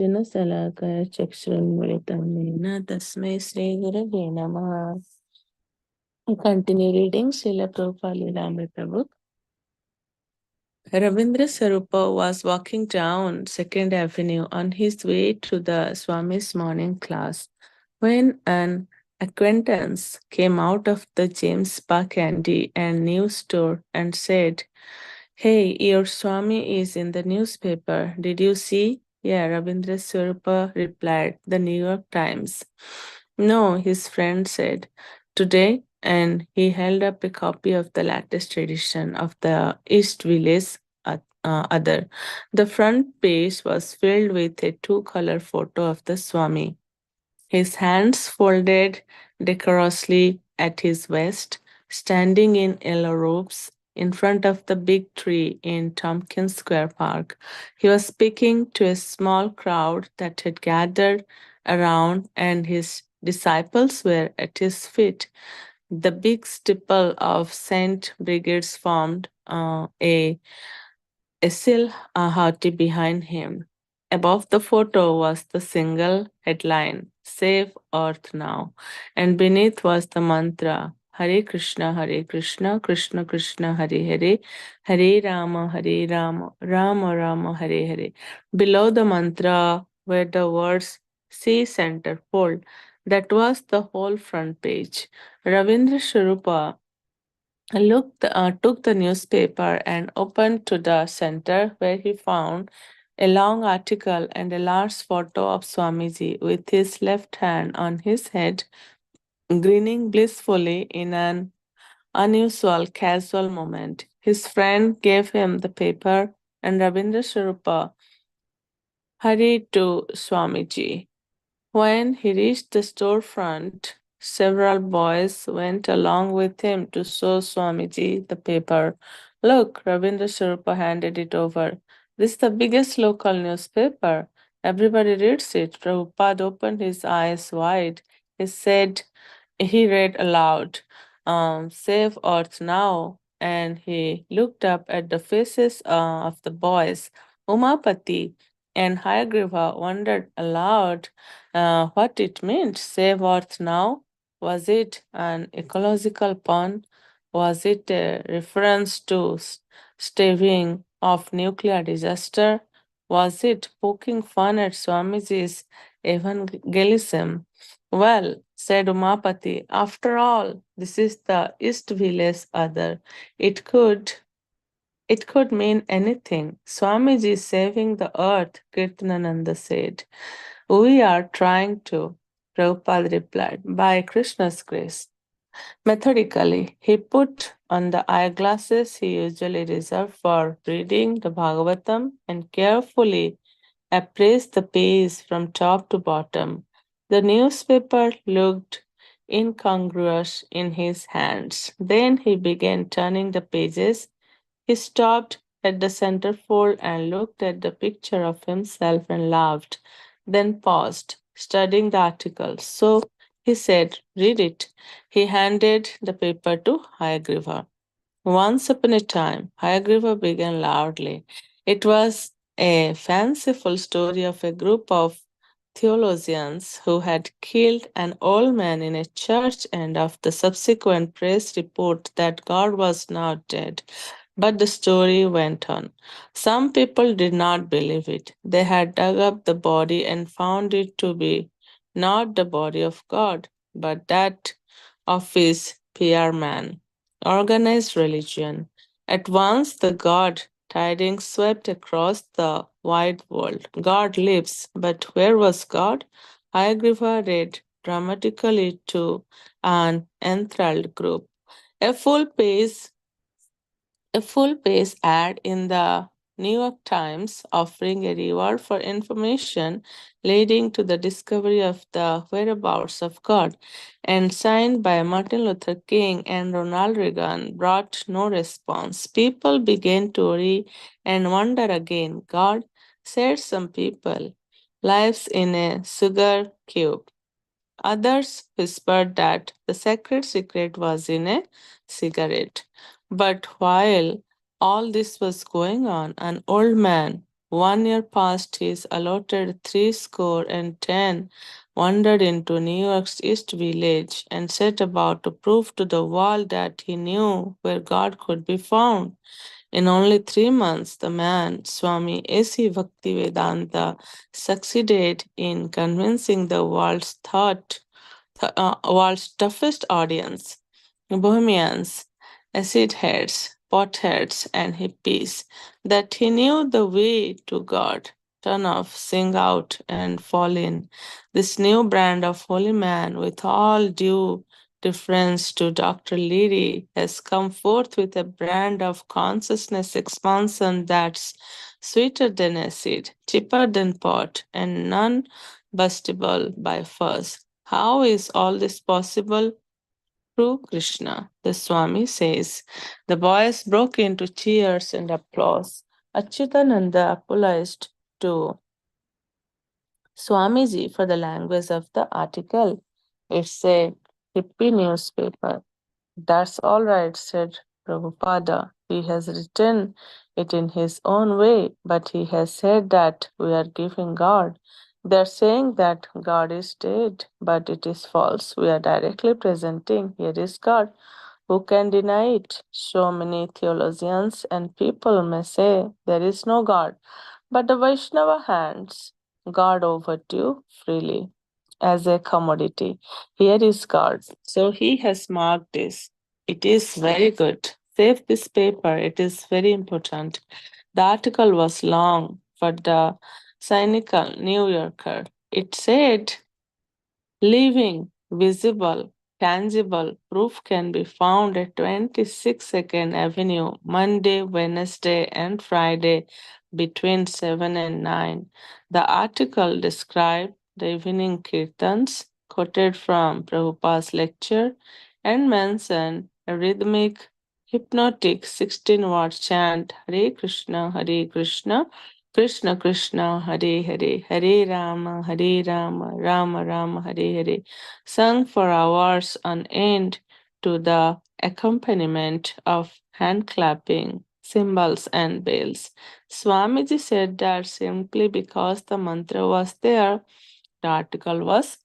Salakaya Chakshramritamena Tasmai Sri Gurave Namaha. I continue reading Srila Prabhupada Lilamrita book. Ravindra Sarupa was walking down Second Avenue on his way to the Swami's morning class when an acquaintance came out of the James Spa Candy and News store and said, "Hey, your Swami is in the newspaper. Did you see?" "Yeah," Ravindra Swarupa replied, "The New York Times." "No," his friend said, "today," and he held up a copy of the latest edition of the East Village Other. The front page was filled with a two-color photo of the Swami, his hands folded decorously at his waist, standing in yellow robes in front of the big tree in Tompkins Square Park. He was speaking to a small crowd that had gathered around, and his disciples were at his feet. The big steeple of St. Brigid's formed a Silhouette behind him. Above the photo was the single headline, "Save Earth Now," and beneath was the mantra, Hare Krishna, Krishna Krishna, Hare Hare, Hare Rama, Rama Rama, Hare Hare. Below the mantra were the words, "See centerfold." That was the whole front page. Ravindra Sharupa took the newspaper and opened to the center, where he found a long article and a large photo of Swamiji with his left hand on his head, grinning blissfully in an unusual casual moment. His friend gave him the paper, and Rabindra Sharupa hurried to Swamiji. When he reached the storefront, several boys went along with him to show Swamiji the paper. "Look," Ravindra Sharpa handed it over. "This is the biggest local newspaper. Everybody reads it." Prabhupada opened his eyes wide. He read aloud, "Save Earth Now." And he looked up at the faces of the boys. Umapati and Hayagriva wondered aloud what it meant. Save Earth Now? Was it an ecological pun? Was it a reference to staving off nuclear disaster? Was it poking fun at Swamiji's evangelism? "Well," said Umapati, "after all, this is the East Village Other. It could it could mean anything. Swamiji is saving the earth," Kirtanananda said. "We are trying to," Prabhupada replied, "by Krishna's grace." Methodically, he put on the eyeglasses he usually reserved for reading the Bhagavatam and carefully appraised the page from top to bottom. The newspaper looked incongruous in his hands. Then he began turning the pages. He stopped at the centerfold and looked at the picture of himself and laughed, then paused, studying the article. "So," he said, "read it." He handed the paper to Hayagriva. "Once upon a time," Hayagriva began loudly. It was a fanciful story of a group of theologians who had killed an old man in a church, and of the subsequent press report that God was now dead. But the story went on. Some people did not believe it. They had dug up the body and found it to be not the body of God, but that of his PR man. Organized religion. At once the God tidings swept across the wide world. God lives, but where was God? Hayagriva read dramatically to an enthralled group. A full page a full-page ad in the New York Times offering a reward for information leading to the discovery of the whereabouts of God, and signed by Martin Luther King and Ronald Reagan, brought no response. People began to worry and wonder again. God, said some people, lives in a sugar cube. Others whispered that the sacred secret was in a cigarette. But while all this was going on, an old man 1 year past his allotted 70 wandered into New York's East Village and set about to prove to the world that he knew where God could be found. In only 3 months, the man, Swami A.C. Bhaktivedanta, succeeded in convincing the world's toughest audience, Bohemians, acid heads, potheads, and hippies, that he knew the way to God. Turn off, sing out, and fall in. This new brand of holy man, with all due deference to Dr. Leary, has come forth with a brand of consciousness expansion that's sweeter than acid, cheaper than pot, and non bustable by force. How is all this possible? Through Krishna, the Swami says. The boys broke into cheers and applause. Achyutananda apologized to Swamiji for the language of the article. It's a hippie newspaper. That's all right, said Prabhupada. He has written it in his own way, but he has said that we are giving God. They're saying that God is dead, but it is false. We are directly presenting here is God. Who can deny it? So many theologians and people may say there is no God, but the Vaishnava hands God over to you freely as a commodity. Here is God. So he has marked this. It is very good. Save this paper. It is very important. The article was long for the cynical New Yorker. It said living, visible, tangible proof can be found at 22nd Avenue, Monday, Wednesday, and Friday between 7 and 9. The article described the evening kirtans quoted from Prabhupada's lecture and mentioned a rhythmic, hypnotic 16-word chant Hare Krishna, Krishna Krishna, Hare Hare, Hare Rama, Rama Rama, Hare Hare, sung for hours on end to the accompaniment of hand clapping, cymbals, and bells. Swamiji said that simply because the mantra was there, the article was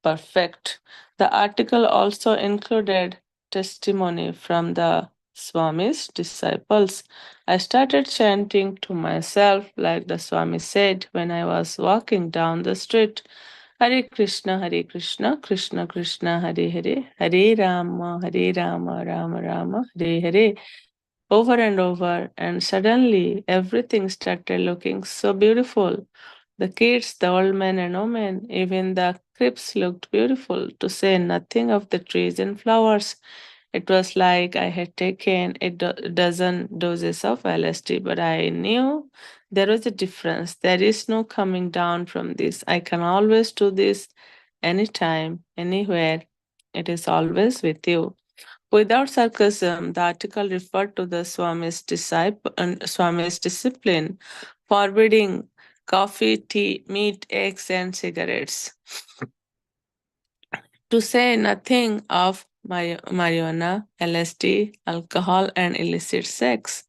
perfect. The article also included testimony from the Swami's disciples. I started chanting to myself, like the Swami said when I was walking down the street. Hare Krishna, Krishna Krishna, Hare Hare, Hare Rama, Rama Rama, Hare Hare, over and over, and suddenly everything started looking so beautiful. The kids, the old men and women, even the crips looked beautiful, to say nothing of the trees and flowers. It was like I had taken a dozen doses of LSD, but I knew there was a difference. There is no coming down from this. I can always do this anytime, anywhere. It is always with you. Without sarcasm, the article referred to the Swami's discipline, forbidding coffee, tea, meat, eggs, and cigarettes. To say nothing of marijuana, LSD, alcohol, and illicit sex.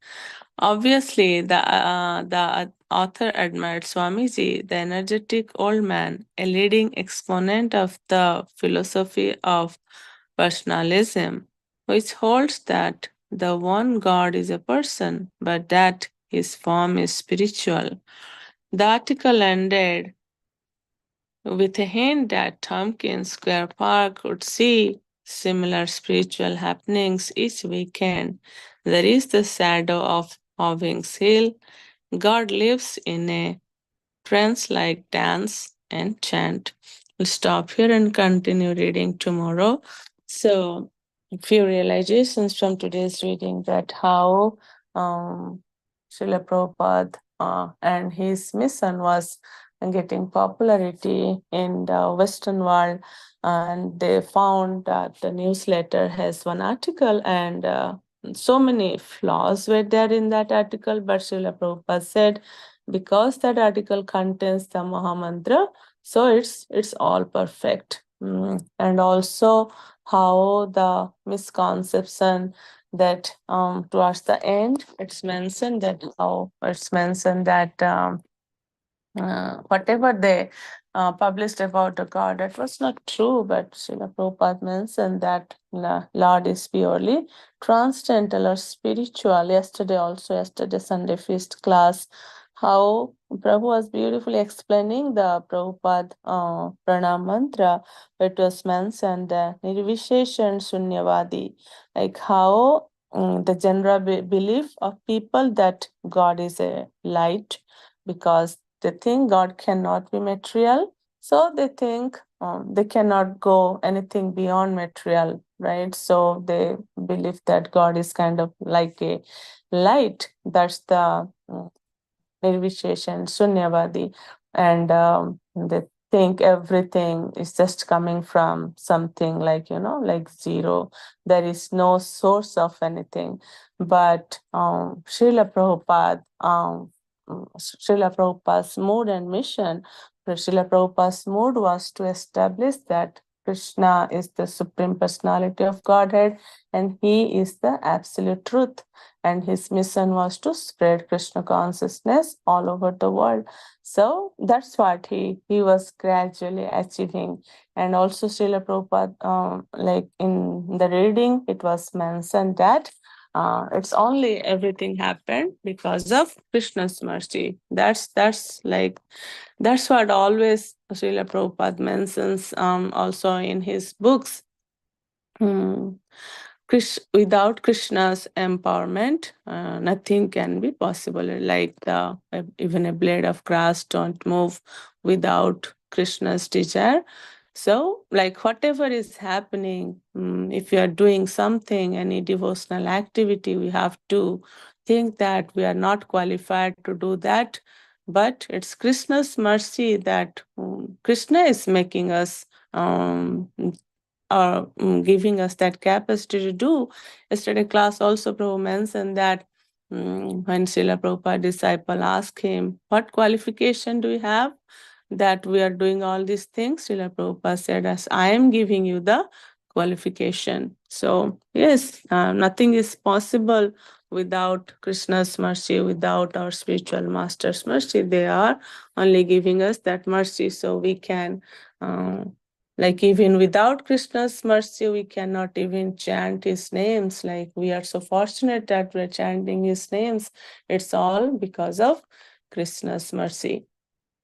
Obviously, the author admired Swamiji, the energetic old man, a leading exponent of the philosophy of personalism, which holds that the one God is a person, but that his form is spiritual. The article ended with a hint that Tompkins Square Park would see similar spiritual happenings each weekend. There is the shadow of Hovings Hill. God lives in a trance like dance and chant. We'll stop here and continue reading tomorrow. So, a few realizations from today's reading that how Srila Prabhupada and his mission was getting popularity in the Western world. And they found that the newsletter has one article and so many flaws were there in that article. But Srila Prabhupada said, because that article contains the Mahamantra, so it's all perfect. And also how the misconception that towards the end, it's mentioned that whatever they published about the God, that was not true, but Srila Prabhupada mentioned that Lord is purely transcendental or spiritual. Yesterday Sunday feast class, how Prabhu was beautifully explaining the Prabhupada pranam mantra. It was mentioned Nirvisheshan Shunyavadi, like how the general belief of people that God is a light, because they think God cannot be material, so they think they cannot go anything beyond material, right? So they believe that God is kind of like a light. That's the Nirvisheshan, Shunyavadi, and they think everything is just coming from something like, like zero. There is no source of anything. But Srila Prabhupada's mood and mission, Srila Prabhupada's mood was to establish that Krishna is the Supreme Personality of Godhead and He is the absolute truth, and his mission was to spread Krishna consciousness all over the world. So that's what he was gradually achieving. And also Srila Prabhupada, like in the reading, it was mentioned that it's only everything happened because of Krishna's mercy. That's what always Srila Prabhupada mentions also in his books. Without Krishna's empowerment, nothing can be possible. Like even a blade of grass don't move without Krishna's desire. So, like whatever is happening, if you are doing something, any devotional activity, we have to think that we are not qualified to do that. But it's Krishna's mercy that Krishna is making us or giving us that capacity to do. Yesterday class also Prabhu mentioned that when Srila Prabhupada disciple asked him, what qualification do you have that we are doing all these things? Srila Prabhupada said, as I am giving you the qualification. So yes, nothing is possible without Krishna's mercy, without our spiritual master's mercy. They are only giving us that mercy so we can like even without Krishna's mercy, we cannot even chant his names. Like we are so fortunate that we're chanting his names. It's all because of Krishna's mercy.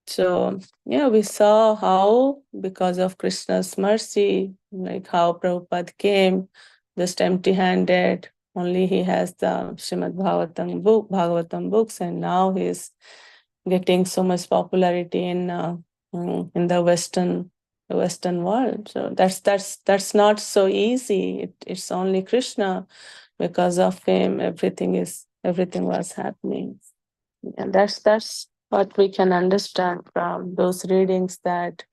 So yeah, we saw how because of Krishna's mercy, like how Prabhupada came just empty-handed. Only he has the Srimad Bhagavatam books, and now he's getting so much popularity in the Western world. So that's not so easy. It's only Krishna. Because of him, everything was happening. And that's what we can understand from those readings, that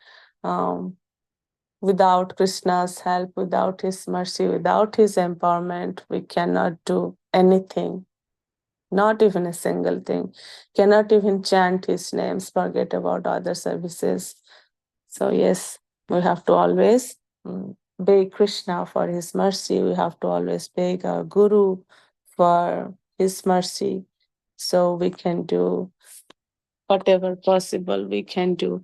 without Krishna's help, without his mercy, without his empowerment, we cannot do anything. Not even a single thing. Cannot even chant his names, forget about other services. So yes, we have to always beg Krishna for his mercy. We have to always beg our Guru for his mercy, so we can do whatever possible we can do.